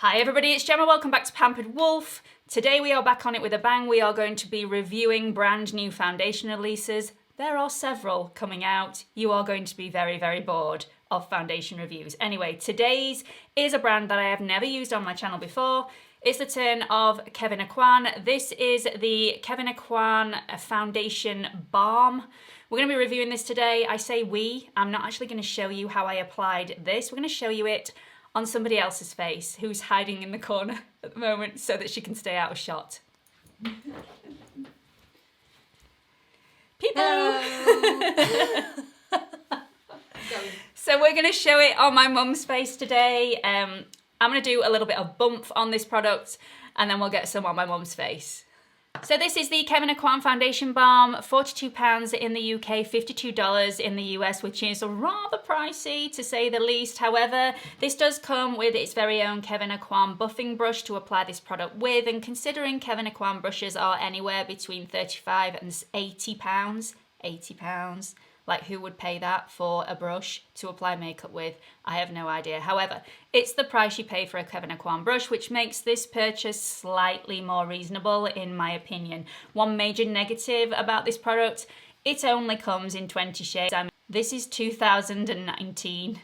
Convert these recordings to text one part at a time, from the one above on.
Hi everybody, it's Gemma. Welcome back to Pampered Wolf. Today we are back on it with a bang. We are going to be reviewing brand new foundation releases. There are several coming out. You are going to be very, very bored of foundation reviews. Anyway, today's is a brand that I have never used on my channel before. It's the turn of KEVYN AUCOIN. This is the KEVYN AUCOIN Foundation Balm. We're going to be reviewing this today. I say we. I'm not actually going to show you how I applied this. We're going to show you it on somebody else's face who's hiding in the corner at the moment so that she can stay out of shot. People! So we're going to show it on my mum's face today. I'm going to do a little bit of bump on this product and then we'll get some on my mum's face. So this is the KEVYN AUCOIN Foundation Balm, £42 in the UK, $52 in the US, which is rather pricey to say the least. However, this does come with its very own KEVYN AUCOIN buffing brush to apply this product with, and considering KEVYN AUCOIN brushes are anywhere between £35 and £80, like who would pay that for a brush to apply makeup with? I have no idea. However, it's the price you pay for a KEVYN AUCOIN brush, which makes this purchase slightly more reasonable in my opinion. One major negative about this product, it only comes in 20 shades. This is 2019.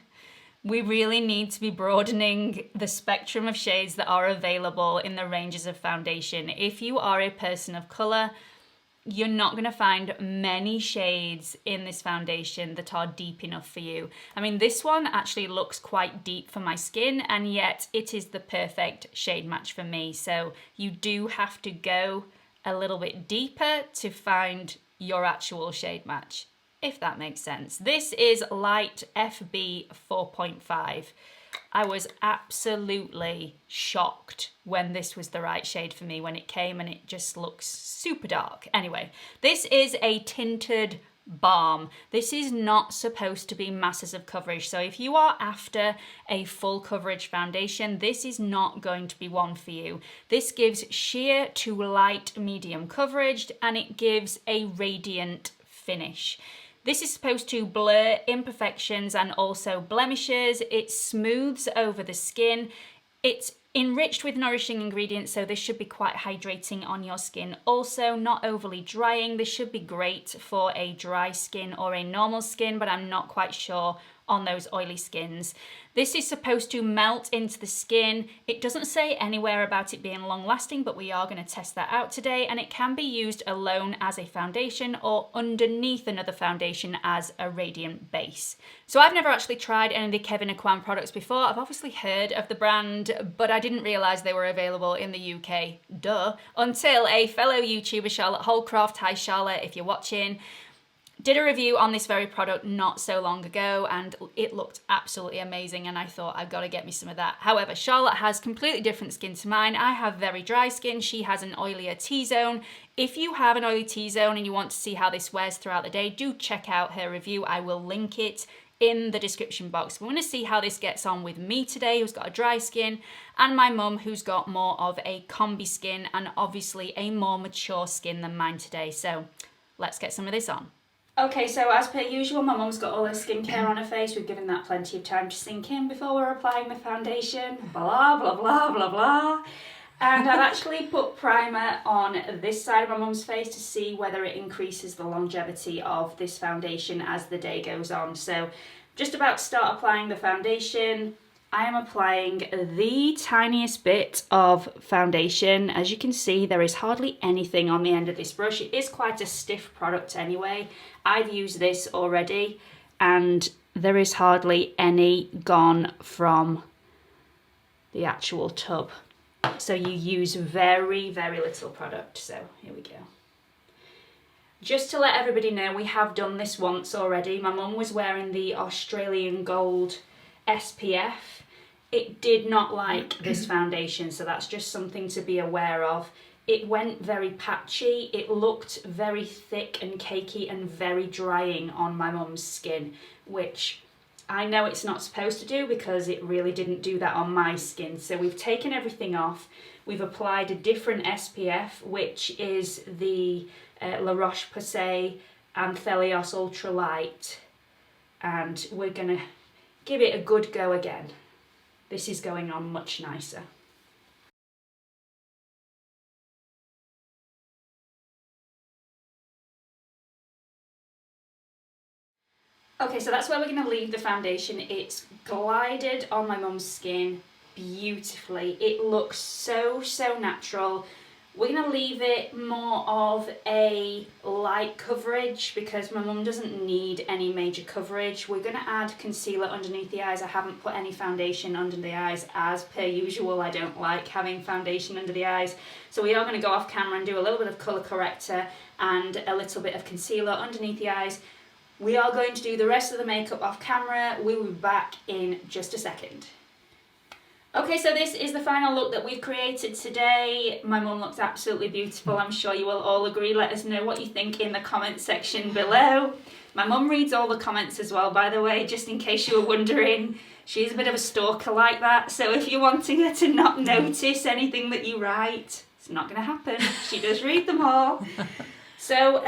We really need to be broadening the spectrum of shades that are available in the ranges of foundation. If you are a person of color, you're not going to find many shades in this foundation that are deep enough for you. I mean, this one actually looks quite deep for my skin, and yet it is the perfect shade match for me. So you do have to go a little bit deeper to find your actual shade match, if that makes sense. This is Light FB 4.5. I was absolutely shocked when this was the right shade for me when it came, and it just looks super dark. Anyway, this is a tinted balm. This is not supposed to be masses of coverage. So if you are after a full coverage foundation, this is not going to be one for you. This gives sheer to light medium coverage, and it gives a radiant finish. This is supposed to blur imperfections and also blemishes. It smooths over the skin. It's enriched with nourishing ingredients, so this should be quite hydrating on your skin. Also, not overly drying. This should be great for a dry skin or a normal skin, but I'm not quite sure on those oily skins. This is supposed to melt into the skin. It doesn't say anywhere about it being long lasting, but we are going to test that out today, and it can be used alone as a foundation or underneath another foundation as a radiant base. So I've never actually tried any of the KEVYN AUCOIN products before. I've obviously heard of the brand, but I didn't realise they were available in the UK, until a fellow YouTuber, Charlotte Holdcroft, hi Charlotte if you're watching, did a review on this very product not so long ago, and it looked absolutely amazing, and I thought I've got to get me some of that. However, Charlotte has completely different skin to mine. I have very dry skin. She has an oilier T-zone. If you have an oily T-zone and you want to see how this wears throughout the day, do check out her review. I will link it in the description box. We're going to see how this gets on with me today, who's got a dry skin, and my mum, who's got more of a combi skin and obviously a more mature skin than mine today. So let's get some of this on. Okay, so as per usual, my mum's got all her skincare on her face. We've given that plenty of time to sink in before we're applying the foundation. Blah, blah, blah, blah, blah. And I've actually put primer on this side of my mum's face to see whether it increases the longevity of this foundation as the day goes on. So just about to start applying the foundation. I am applying the tiniest bit of foundation. As you can see, there is hardly anything on the end of this brush. It is quite a stiff product anyway. I've used this already and there is hardly any gone from the actual tub. So you use very, very little product. So here we go. Just to let everybody know, we have done this once already. My mum was wearing the Australian Gold SPF. It did not like this foundation, so that's just something to be aware of. It went very patchy, it looked very thick and cakey and very drying on my mum's skin, which I know it's not supposed to do because it really didn't do that on my skin. So we've taken everything off, we've applied a different SPF, which is the La Roche-Posay Anthelios Ultra Light, and we're gonna give it a good go again. This is going on much nicer. Okay, so that's where we're going to leave the foundation. It's glided on my mum's skin beautifully. It looks so, so natural. We're going to leave it more of a light coverage because my mum doesn't need any major coverage. We're going to add concealer underneath the eyes. I haven't put any foundation under the eyes as per usual. I don't like having foundation under the eyes. So we are going to go off camera and do a little bit of colour corrector and a little bit of concealer underneath the eyes. We are going to do the rest of the makeup off camera. We will be back in just a second. Okay, so this is the final look that we've created today. My mum looks absolutely beautiful. I'm sure you will all agree. Let us know what you think in the comment section below. My mum reads all the comments as well, by the way, just in case you were wondering. She's a bit of a stalker like that, so if you're wanting her to not notice anything that you write, it's not going to happen. She does read them all. So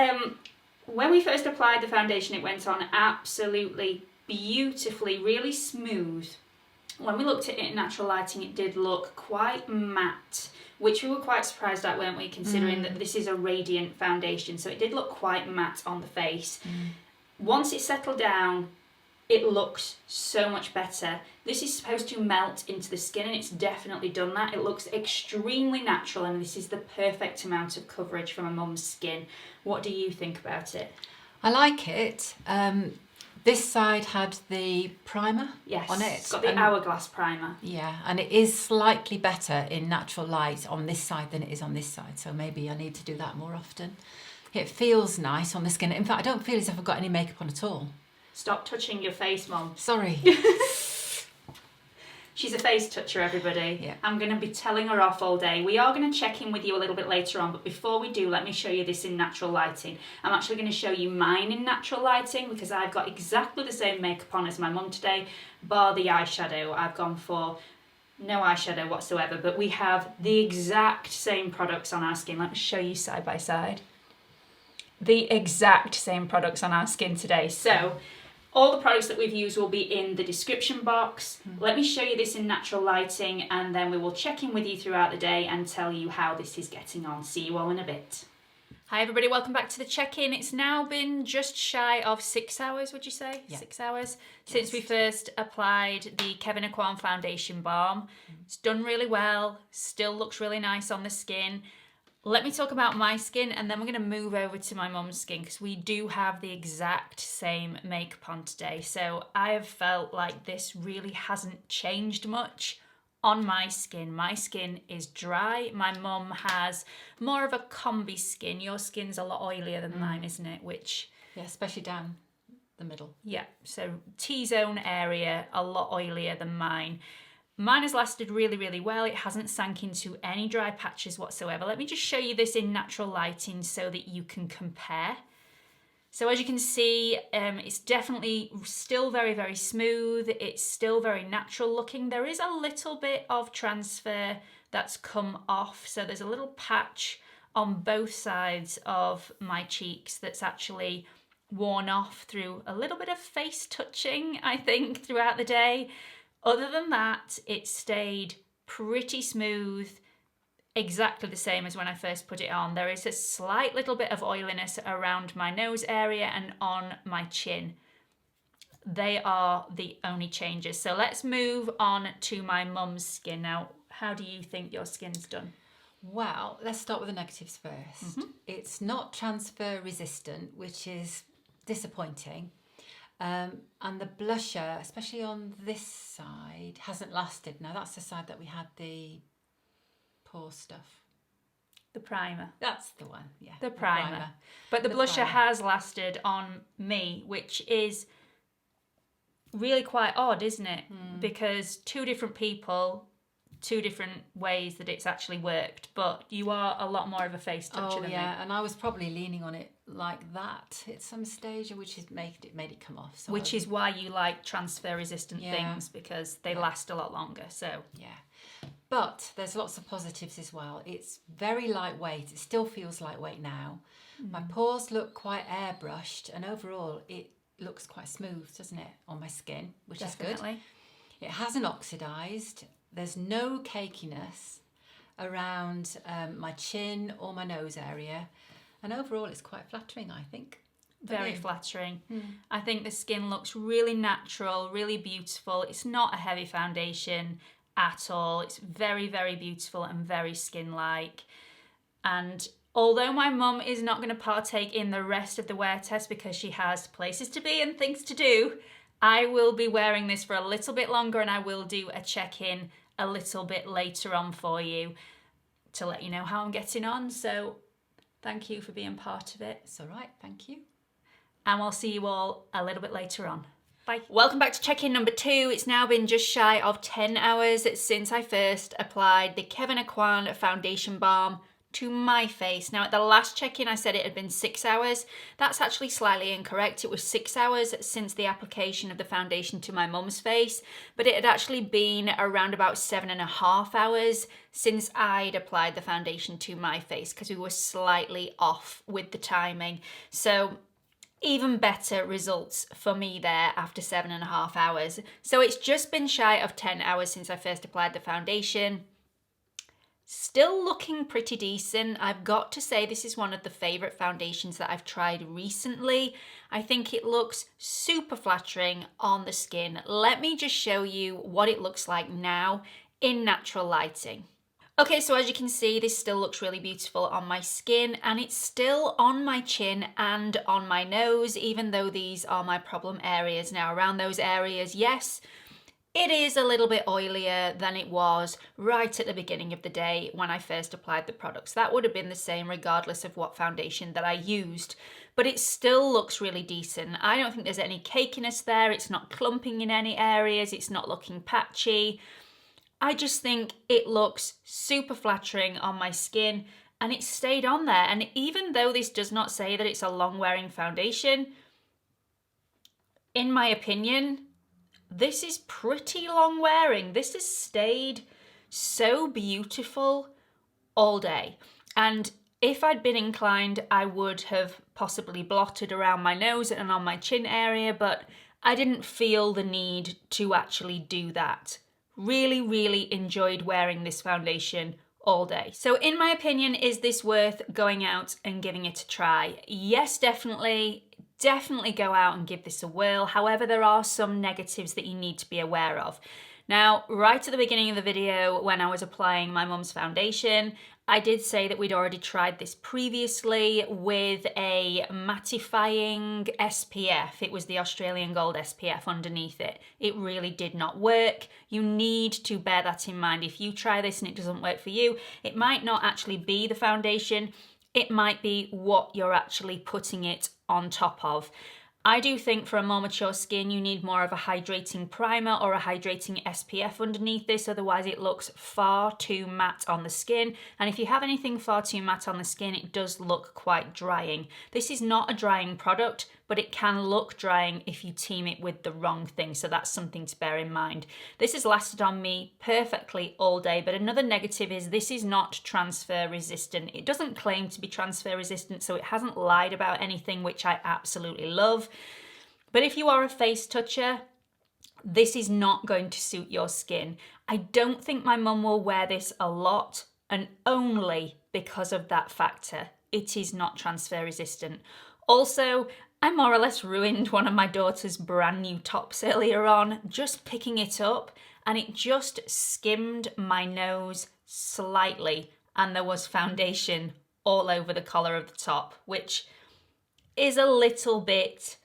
when we first applied the foundation, it went on absolutely beautifully, really smooth. When we looked at it in natural lighting, it did look quite matte, which we were quite surprised at, weren't we, considering that this is a radiant foundation. So it did look quite matte on the face. Once it settled down, it looks so much better. This is supposed to melt into the skin, and it's definitely done that. It looks extremely natural, and this is the perfect amount of coverage for my mum's skin. What do you think about it? I like it. This side had the primer on it. It's got the Hourglass primer. Yeah, and it is slightly better in natural light on this side than it is on this side, so maybe I need to do that more often. It feels nice on the skin. In fact, I don't feel as if I've got any makeup on at all. Stop touching your face, Mum. Sorry. She's a face toucher, everybody. Yeah. I'm going to be telling her off all day. We are going to check in with you a little bit later on, but before we do, let me show you this in natural lighting. I'm actually going to show you mine in natural lighting because I've got exactly the same makeup on as my mum today, bar the eyeshadow. I've gone for no eyeshadow whatsoever, but we have the exact same products on our skin. Let me show you side by side. The exact same products on our skin today. So all the products that we've used will be in the description box. Let me show you this in natural lighting, and then we will check in with you throughout the day and tell you how this is getting on. See you all in a bit. Hi everybody, welcome back to the check-in. It's now been just shy of 6 hours, would you say? Yeah. 6 hours since we first applied the KEVYN AUCOIN Foundation Balm. It's done really well, still looks really nice on the skin. Let me talk about my skin, and then we're going to move over to my mum's skin because we do have the exact same makeup on today. So I have felt like this really hasn't changed much on my skin. My skin is dry. My mum has more of a combi skin. Your skin's a lot oilier than mine, isn't it? Which, yeah, especially down the middle. Yeah, so T-zone area, a lot oilier than mine. Mine has lasted really, really well. It hasn't sank into any dry patches whatsoever. Let me just show you this in natural lighting so that you can compare. So as you can see, it's definitely still very, very smooth. It's still very natural looking. There is a little bit of transfer that's come off. So there's a little patch on both sides of my cheeks that's actually worn off through a little bit of face touching, I think, throughout the day. Other than that, it stayed pretty smooth, exactly the same as when I first put it on. There is a slight little bit of oiliness around my nose area and on my chin. They are the only changes. So let's move on to my mum's skin. Now, how do you think your skin's done? Well, let's start with the negatives first. It's not transfer resistant, which is disappointing. And the blusher, especially on this side, hasn't lasted. Now that's the side that we had the pore stuff. The primer. That's the one, yeah. The primer. But the blusher has lasted on me, which is really quite odd, isn't it? Because two different people, two different ways that it's actually worked, but you are a lot more of a face toucher than me. And I was probably leaning on it like that at some stage, which has made it come off. So which is why you like transfer resistant things, because they last a lot longer. So but there's lots of positives as well. It's very lightweight. It still feels lightweight now. My pores look quite airbrushed, and overall it looks quite smooth, doesn't it, on my skin, which is good. It hasn't oxidized. There's no cakiness around my chin or my nose area. And overall, it's quite flattering, I think. Very flattering. I think the skin looks really natural, really beautiful. It's not a heavy foundation at all. It's very, very beautiful and very skin-like. And although my mum is not going to partake in the rest of the wear test because she has places to be and things to do, I will be wearing this for a little bit longer, and I will do a check-in a little bit later on for you to let you know how I'm getting on. So thank you for being part of it. It's all right, thank you. And we'll see you all a little bit later on. Bye. Welcome back to check-in number 2. It's now been just shy of 10 hours since I first applied the KEVYN AUCOIN foundation balm to my face. Now, at the last check-in, I said it had been 6 hours. That's actually slightly incorrect. It was 6 hours since the application of the foundation to my mum's face, but it had actually been around about 7.5 hours since I'd applied the foundation to my face, because we were slightly off with the timing. So even better results for me there after 7.5 hours. So it's just been shy of 10 hours since I first applied the foundation. Still looking pretty decent. I've got to say, this is one of the favourite foundations that I've tried recently. I think it looks super flattering on the skin. Let me just show you what it looks like now in natural lighting. Okay, so as you can see, this still looks really beautiful on my skin, and it's still on my chin and on my nose, even though these are my problem areas. Now, around those areas, yes, it is a little bit oilier than it was right at the beginning of the day when I first applied the products. That would have been the same regardless of what foundation that I used, but it still looks really decent. I don't think there's any cakiness there. It's not clumping in any areas. It's not looking patchy. I just think it looks super flattering on my skin, and it stayed on there. And even though this does not say that it's a long-wearing foundation, in my opinion, this is pretty long-wearing. This has stayed so beautiful all day. And if I'd been inclined, I would have possibly blotted around my nose and on my chin area, but I didn't feel the need to actually do that. Really, really enjoyed wearing this foundation all day. So in my opinion, is this worth going out and giving it a try? Yes, definitely. Definitely go out and give this a whirl. However, there are some negatives that you need to be aware of. Now, right at the beginning of the video, when I was applying my mum's foundation, I did say that we'd already tried this previously with a mattifying SPF. It was the Australian Gold SPF underneath it. It really did not work. You need to bear that in mind. If you try this and it doesn't work for you, it might not actually be the foundation. It might be what you're actually putting it on top of. I do think for a more mature skin, you need more of a hydrating primer or a hydrating SPF underneath this, otherwise it looks far too matte on the skin. And if you have anything far too matte on the skin, it does look quite drying. This is not a drying product, but it can look drying if you team it with the wrong thing, so that's something to bear in mind. This has lasted on me perfectly all day, but another negative is this is not transfer resistant. It doesn't claim to be transfer resistant, so it hasn't lied about anything, which I absolutely love. But if you are a face toucher, this is not going to suit your skin. I don't think my mum will wear this a lot, and only because of that factor. It is not transfer resistant. Also, I more or less ruined one of my daughter's brand new tops earlier on, just picking it up, and it just skimmed my nose slightly, and there was foundation all over the collar of the top, which is a little bit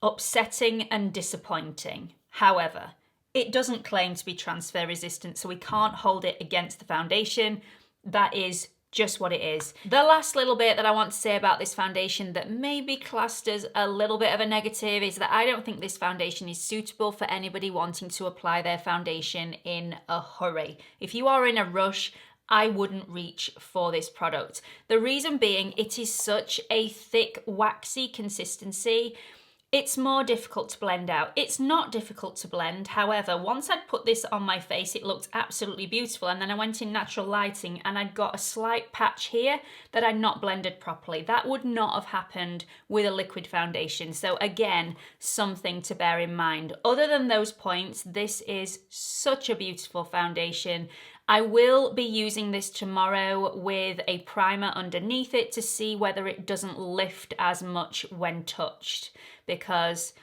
upsetting and disappointing. However, it doesn't claim to be transfer resistant, so we can't hold it against the foundation. That is just what it is. The last little bit that I want to say about this foundation that may be classed as a little bit of a negative is that I don't think this foundation is suitable for anybody wanting to apply their foundation in a hurry. If you are in a rush, I wouldn't reach for this product. The reason being, it is such a thick, waxy consistency. It's more difficult to blend out. It's not difficult to blend. However, once I'd put this on my face, it looked absolutely beautiful. And then I went in natural lighting and I'd got a slight patch here that I'd not blended properly. That would not have happened with a liquid foundation. So again, something to bear in mind. Other than those points, this is such a beautiful foundation. I will be using this tomorrow with a primer underneath it to see whether it doesn't lift as much when touched, because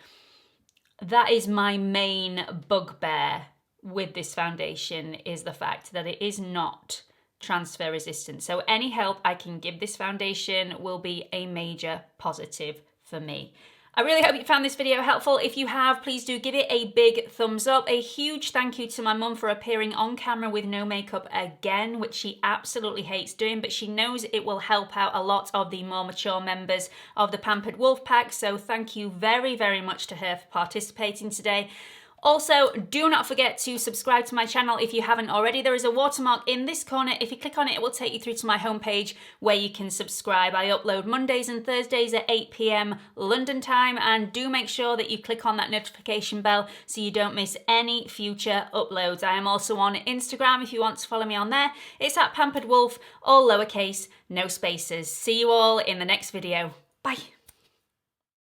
that is my main bugbear with this foundation, is the fact that it is not transfer resistant. So any help I can give this foundation will be a major positive for me. I really hope you found this video helpful. If you have, please do give it a big thumbs up. A huge thank you to my mum for appearing on camera with no makeup again, which she absolutely hates doing, but she knows it will help out a lot of the more mature members of the Pampered Wolf Pack. So thank you very, very much to her for participating today. Also, do not forget to subscribe to my channel if you haven't already. There is a watermark in this corner. If you click on it, it will take you through to my homepage where you can subscribe. I upload Mondays and Thursdays at 8 PM London time, and do make sure that you click on that notification bell so you don't miss any future uploads. I am also on Instagram if you want to follow me on there. It's at Pampered Wolf, all lowercase, no spaces. See you all in the next video. Bye.